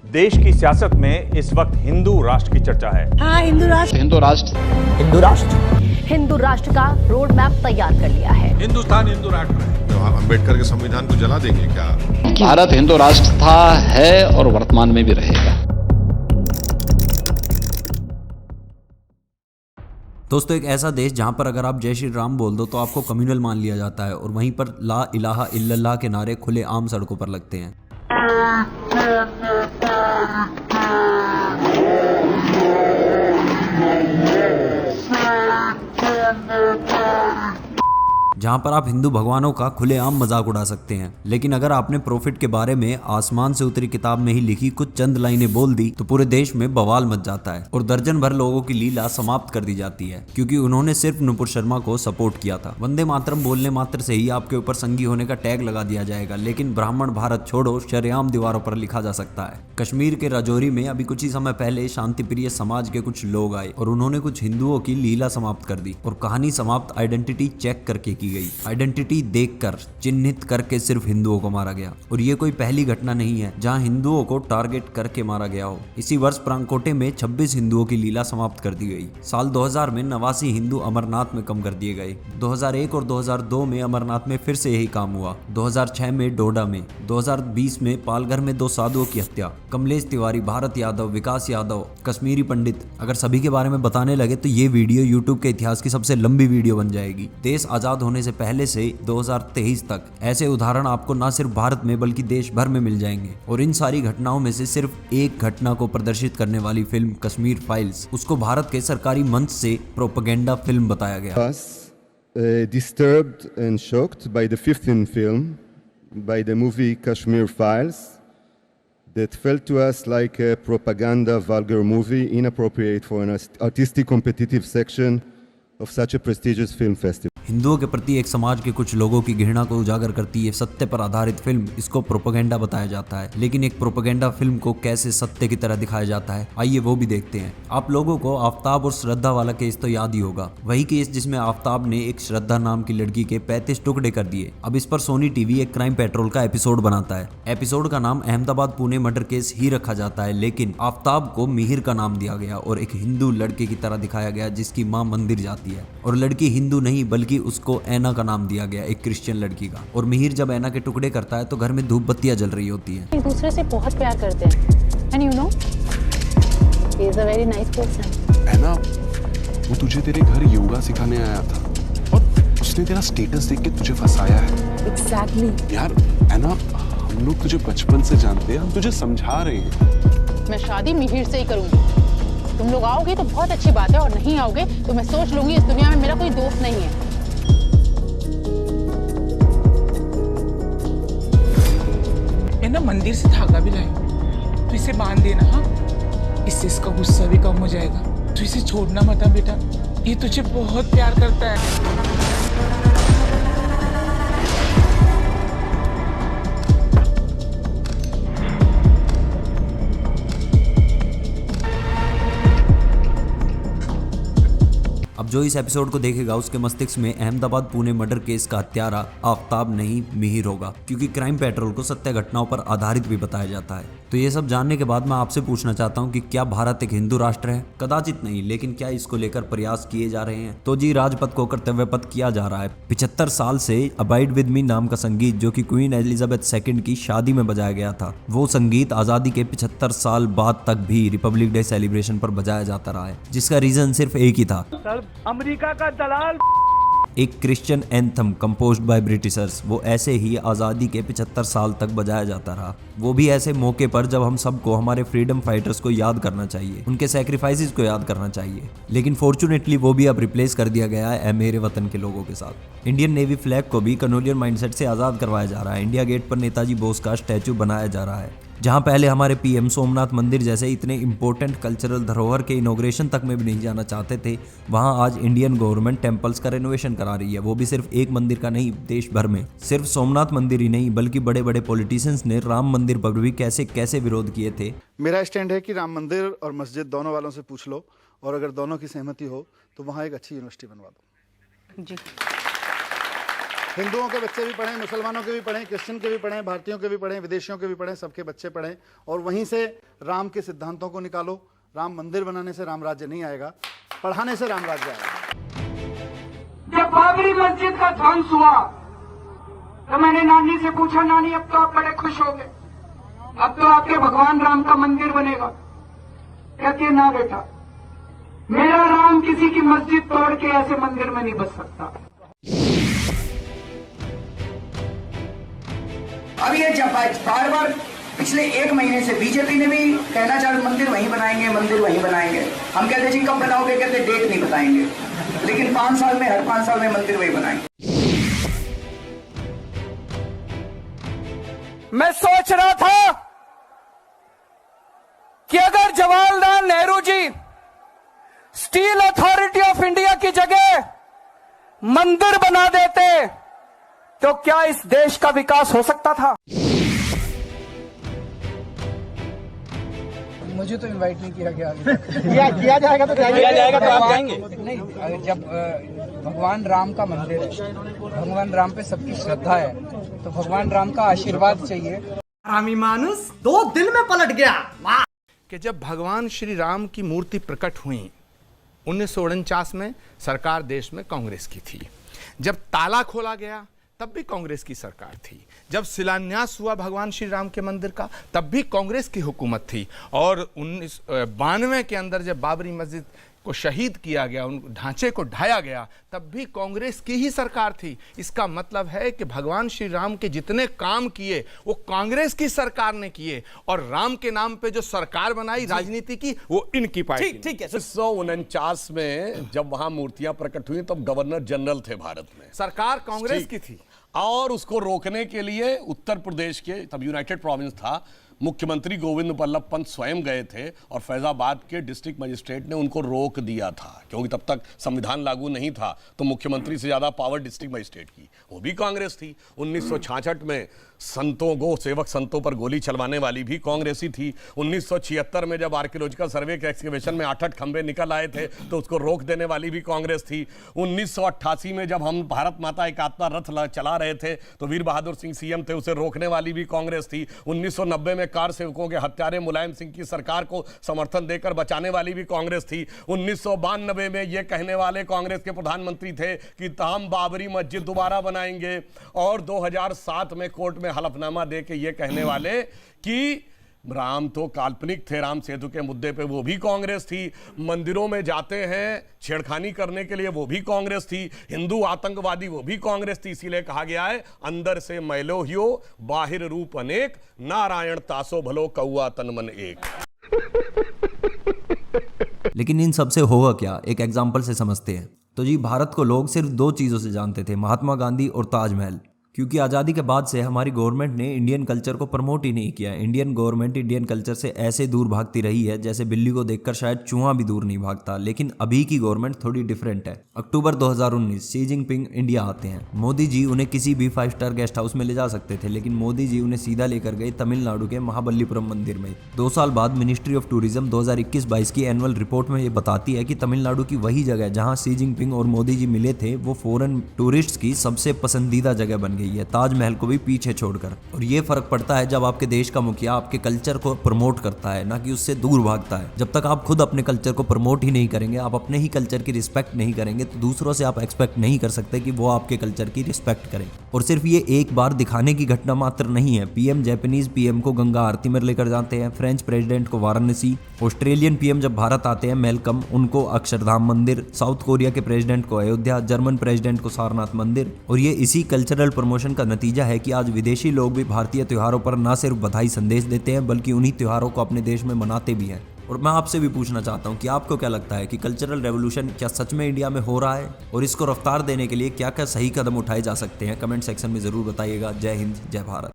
देश की सियासत में इस वक्त हिंदू राष्ट्र की चर्चा है। हाँ, हिंदू राष्ट्र का रोड मैप तैयार कर लिया है। हिंदुस्तान हिंदू राष्ट्र है। तो अम्बेडकर के संविधान को जला देंगे क्या? भारत हिंदू राष्ट्र था, है और वर्तमान में भी रहेगा। दोस्तों, एक ऐसा देश जहां पर अगर आप जय श्री राम बोल दो तो आपको कम्युनल मान लिया जाता है और वहीं पर ला इलाहा इल्लल्लाह के नारे खुले आम सड़कों पर लगते हैं। जहां पर आप हिंदू भगवानों का खुलेआम मजाक उड़ा सकते हैं। लेकिन अगर आपने प्रॉफिट के बारे में आसमान से उतरी किताब में ही लिखी कुछ चंद लाइनें बोल दी तो पूरे देश में बवाल मच जाता है और दर्जन भर लोगों की लीला समाप्त कर दी जाती है, क्योंकि उन्होंने सिर्फ नुपुर शर्मा को सपोर्ट किया था। वंदे मातरम बोलने मात्र से ही आपके ऊपर संगी होने का टैग लगा दिया जाएगा, लेकिन ब्राह्मण भारत छोड़ो शरेआम दीवारों पर लिखा जा सकता है। कश्मीर के राजौरी में अभी कुछ ही समय पहले शांति प्रिय समाज के कुछ लोग आए और उन्होंने कुछ हिंदुओं की लीला समाप्त कर दी और कहानी समाप्त आइडेंटिटी चेक करके की गई। आइडेंटिटी देखकर चिन्हित करके सिर्फ हिंदुओं को मारा गया और ये कोई पहली घटना नहीं है जहां हिंदुओं को टारगेट करके मारा गया हो। इसी वर्ष प्रांकोटे में 26 हिंदुओं की लीला समाप्त कर दी गई। साल 2000 में 89 हिंदू अमरनाथ में कम कर दिए गए। 2001 और 2002 में अमरनाथ में फिर से यही काम हुआ। 2006 में डोडा में, 2020 में पालघर में 2 साधुओं की हत्या। कमलेश तिवारी, भारत यादव, विकास यादव, कश्मीरी पंडित, अगर सभी के बारे में बताने लगे तो ये वीडियो यूट्यूब के इतिहास की सबसे लंबी वीडियो बन जाएगी। देश आजाद होने से पहले से 2023 तक ऐसे उदाहरण आपको न सिर्फ भारत में बल्कि देश भर में मिल जाएंगे। और इन सारी घटनाओं में से सिर्फ एक घटना को प्रदर्शित करने वाली फिल्म कश्मीर फाइल्स, उसको भारत के सरकारी मंच से प्रोपेगेंडा फिल्म बताया गया। Disturbed and shocked by the 15th film, by the movie Kashmir Files, that felt to us like a propaganda vulgar movie, inappropriate for an artistic competitive section of such a prestigious film festival. हिंदुओं के प्रति एक समाज के कुछ लोगों की घृणा को उजागर करती है सत्य पर आधारित फिल्म, इसको प्रोपेगेंडा बताया जाता है। लेकिन एक प्रोपेगेंडा फिल्म को कैसे सत्य की तरह दिखाया जाता है, आइए वो भी देखते हैं। आप लोगों को आफ्ताब और श्रद्धा वाला केस तो याद ही होगा, वही केस जिसमें आफ्ताब ने एक श्रद्धा नाम की लड़की के 35 टुकड़े कर दिए। अब इस पर सोनी टीवी एक क्राइम पेट्रोल का एपिसोड बनाता है। एपिसोड का नाम अहमदाबाद पुणे मर्डर केस ही रखा जाता है, लेकिन आफ्ताब को मिहिर का नाम दिया गया और एक हिंदू लड़के की तरह दिखाया गया जिसकी माँ मंदिर जाती है। और लड़की हिंदू नहीं बल्कि उसको ऐना का नाम दिया गया, एक क्रिश्चियन लड़की का। और मिहिर जब ऐना के टुकड़े करता है तो घर में धूप बत्तियां जल रही होती हैं। एक दूसरे से बहुत प्यार करते हैं। And you know, he is a very nice person. ऐना, वो तुझे तेरे घर योगा सिखाने आया था और उसने तेरा स्टेटस देख के तुझे फंसाया है। एग्जैक्टली। यार ऐना, हम लोग तुझे बचपन से जानते हैं, हम तुझे समझा रहे हैं। मैं शादी मिहिर से ही करूंगी। तुम लोग आओगे तो बहुत अच्छी बात है और नहीं आओगे तो मैं सोच लूंगी इस दुनिया में मेरा कोई दोस्त नहीं है। ना मंदिर से धागा भी लाए तो इसे बांध देना। हाँ, इससे इसका गुस्सा भी कम हो जाएगा। तो इसे छोड़ना मत बेटा, ये तुझे बहुत प्यार करता है। अब जो इस एपिसोड को देखेगा उसके मस्तिष्क में अहमदाबाद पुणे मर्डर केस का हत्यारा आफ्ताब नहीं मिहिर होगा, क्योंकि क्राइम पेट्रोल को सत्य घटनाओं पर आधारित भी बताया जाता है। तो ये सब जानने के बाद मैं आपसे पूछना चाहता हूँ कि क्या भारत एक हिंदू राष्ट्र है? कदाचित नहीं, लेकिन क्या इसको लेकर प्रयास किए जा रहे हैं? तो जी, राजपथ को कर्तव्य पथ किया जा रहा है। 75 साल से अबाइड विद मी नाम का संगीत जो कि क्वीन एलिजाबेथ II की शादी में बजाया गया था, वो संगीत आजादी के 75 साल बाद तक भी रिपब्लिक डे सेलिब्रेशन पर बजाया जाता रहा है, जिसका रीजन सिर्फ एक ही था, अमेरिका का दलाल। एक Christian anthem composed by Britishers, वो ऐसे ही आज़ादी के 75 साल तक बजाया जाता रहा। वो भी ऐसे मौके पर जब हम सबको हमारे फ्रीडम फाइटर्स को याद करना चाहिए, उनके सैक्रिफाइसेस को याद करना चाहिए। लेकिन फॉर्चुनेटली वो भी अब रिप्लेस कर दिया गया है मेरे वतन के लोगों के साथ। इंडियन नेवी फ्लैग को भी कनोलियन माइंडसेट से आज़ाद करवाया जा रहा है। इंडिया गेट पर नेताजी बोस का स्टैचू बनाया जा रहा है। जहां पहले हमारे पीएम सोमनाथ मंदिर जैसे इतने इंपॉर्टेंट कल्चरल धरोहर के इनॉग्रेशन तक में भी नहीं जाना चाहते थे, वहां आज इंडियन गवर्नमेंट टेम्पल्स का रेनोवेशन करा रही है। वो भी सिर्फ एक मंदिर का नहीं, देश भर में। सिर्फ सोमनाथ मंदिर ही नहीं बल्कि बड़े बड़े पॉलिटिशियंस ने राम मंदिर पर भी कैसे कैसे विरोध किए थे। मेरा स्टैंड है कि राम मंदिर और मस्जिद दोनों वालों से पूछ लो और अगर दोनों की सहमति हो तो वहाँ एक अच्छी यूनिवर्सिटी बनवा दो। जी, हिंदुओं के बच्चे भी पढ़ें, मुसलमानों के भी पढ़ें, क्रिश्चियन के भी पढ़ें, भारतीयों के भी पढ़ें, विदेशियों के भी पढ़ें, सबके बच्चे पढ़ें और वहीं से राम के सिद्धांतों को निकालो। राम मंदिर बनाने से राम राज्य नहीं आएगा, पढ़ाने से राम राज्य आएगा। जब बाबरी मस्जिद का ध्वंस हुआ तो मैंने नानी से पूछा, नानी अब तो आप बड़े खुश हो गए, अब तो आपके भगवान राम का मंदिर बनेगा। कहती है ना बेटा, मेरा राम किसी की मस्जिद तोड़ के ऐसे मंदिर में नहीं बस सकता। अब ये जब बार बार पिछले 1 महीने से बीजेपी ने भी कहना चालू, मंदिर वहीं बनाएंगे, मंदिर वहीं बनाएंगे। हम कहते जी कब बनाओगे, कहते डेट नहीं बताएंगे, लेकिन 5 साल में, हर 5 साल में मंदिर वहीं बनाएंगे। मैं सोच रहा था कि अगर Jawaharlal Nehru ji steel authority of India की जगह मंदिर बना देते तो क्या इस देश का विकास हो सकता था? मुझे तो इनवाइट नहीं किया गया। किया जाएगा तो आप जाएंगे? नहीं, जब भगवान राम का मंदिर है, भगवान राम पे सबकी श्रद्धा है, तो भगवान राम का आशीर्वाद चाहिए। हरामी मानुस 2 दिन में पलट गया। कि जब भगवान श्री राम की मूर्ति प्रकट हुई 1949 में, सरकार देश में कांग्रेस की थी। जब ताला खोला गया तब भी कांग्रेस की सरकार थी। जब शिलान्यास हुआ भगवान श्री राम के मंदिर का तब भी कांग्रेस की हुकूमत थी। और 1992 के अंदर जब बाबरी मस्जिद को शहीद किया गया, उन ढांचे को ढाया गया, तब भी कांग्रेस की ही सरकार थी। इसका मतलब है कि भगवान श्री राम के जितने काम किए वो कांग्रेस की सरकार ने किए, और राम के नाम पे जो सरकार बनाई, राजनीति की, वो इनकी पार्टी। ठीक है। 1949 में जब वहां मूर्तियां प्रकट हुई तब गवर्नर जनरल थे भारत में, सरकार कांग्रेस की थी। और उसको रोकने के लिए उत्तर प्रदेश के, तब यूनाइटेड प्रोविंस था, मुख्यमंत्री गोविंद बल्लभ पंत स्वयं गए थे और फैजाबाद के डिस्ट्रिक्ट मजिस्ट्रेट ने उनको रोक दिया था, क्योंकि तब तक संविधान लागू नहीं था। तो मुख्यमंत्री से ज्यादा पावर डिस्ट्रिक्ट मजिस्ट्रेट की, वो भी कांग्रेस थी। 1966 में संतों को, सेवक संतों पर गोली चलवाने वाली भी कांग्रेसी थी। 1976 में जब आर्कियोलॉजिकल सर्वे के एक्सकेवेशन में 8 खंबे निकल आए थे तो उसको रोक देने वाली भी कांग्रेस थी। 1988 में जब हम भारत माता एकात्मता रथ चला रहे थे तो वीर बहादुर सिंह सीएम थे, उसे रोकने वाली भी कांग्रेस थी। 1990 में कार सेवकों के हत्यारे मुलायम सिंह की सरकार को समर्थन देकर बचाने वाली भी कांग्रेस थी। 1992 में ये कहने वाले कांग्रेस के प्रधानमंत्री थे कि हम बाबरी मस्जिद दोबारा बनाएंगे, और 2007 में कोर्ट में हलफनामा दे के ये कहने वाले कि राम तो काल्पनिक थे, राम सेतु के मुद्दे पे, वो भी कांग्रेस थी। मंदिरों में जाते हैं छेड़खानी करने के लिए, वो भी कांग्रेस थी। हिंदू आतंकवादी, वो भी कांग्रेस थी। इसीलिए कहा गया है, अंदर से मैलो हियो, बाहिर रूप अनेक, नारायण तासो भलो कौआ तन मन एक। लेकिन इन सबसे होगा क्या, एक एग्जाम्पल से समझते हैं। तो जी, भारत को लोग सिर्फ 2 चीज़ों से जानते थे, महात्मा गांधी और ताजमहल। क्योंकि आज़ादी के बाद से हमारी गवर्नमेंट ने इंडियन कल्चर को प्रमोट ही नहीं किया। इंडियन गवर्नमेंट इंडियन कल्चर से ऐसे दूर भागती रही है जैसे बिल्ली को देखकर शायद चूहा भी दूर नहीं भागता। लेकिन अभी की गवर्नमेंट थोड़ी डिफरेंट है। अक्टूबर 2019 शी जिनपिंग इंडिया आते हैं। मोदी जी उन्हें किसी भी 5 स्टार गेस्ट हाउस में ले जा सकते थे, लेकिन मोदी जी उन्हें सीधा लेकर गए तमिलनाडु के महाबलीपुरम मंदिर में। 2 साल बाद मिनिस्ट्री ऑफ टूरिज्म 2021-22 की एनुअल रिपोर्ट में ये बताती है कि तमिलनाडु की वही जगह जहाँ शी जिनपिंग और मोदी जी मिले थे वो फॉरेन टूरिस्ट की सबसे पसंदीदा जगह बन गई है, ताजमहल को भी पीछे छोड़कर। और ये फर्क पड़ता है जब आपके देश का मुखिया आपके कल्चर को प्रमोट करता है, ना कि उससे दूर भागता है। जब तक आप खुद अपने कल्चर को प्रमोट ही नहीं करेंगे, आप अपने ही कल्चर की रिस्पेक्ट नहीं करेंगे, तो दूसरों से आप एक्सपेक्ट नहीं कर सकते कि वो आपके कल्चर की रिस्पेक्ट करें। और सिर्फ ये एक बार दिखाने की घटना मात्र नहीं है। पीएम जापानीज पीएम को गंगा आरती में लेकर जाते हैं, फ्रेंच प्रेसिडेंट को वाराणसी, ऑस्ट्रेलियन पीएम जब भारत आते हैं मेलकम, उनको अक्षरधाम मंदिर, साउथ कोरिया के प्रेसिडेंट को अयोध्या, जर्मन प्रेसिडेंट को सारनाथ मंदिर। और ये इसी कल्चरल प्रमोशन का नतीजा है कि आज विदेशी लोग भी भारतीय त्योहारों पर न सिर्फ बधाई संदेश देते हैं बल्कि उन्हीं त्योहारों को अपने देश में मनाते भी हैं। और मैं आपसे भी पूछना चाहता हूं कि आपको क्या लगता है कि कल्चरल रेवोल्यूशन क्या सच में इंडिया में हो रहा है, और इसको रफ्तार देने के लिए क्या क्या सही कदम उठाए जा सकते हैं? कमेंट सेक्शन में जरूर बताइएगा। जय हिंद, जय भारत।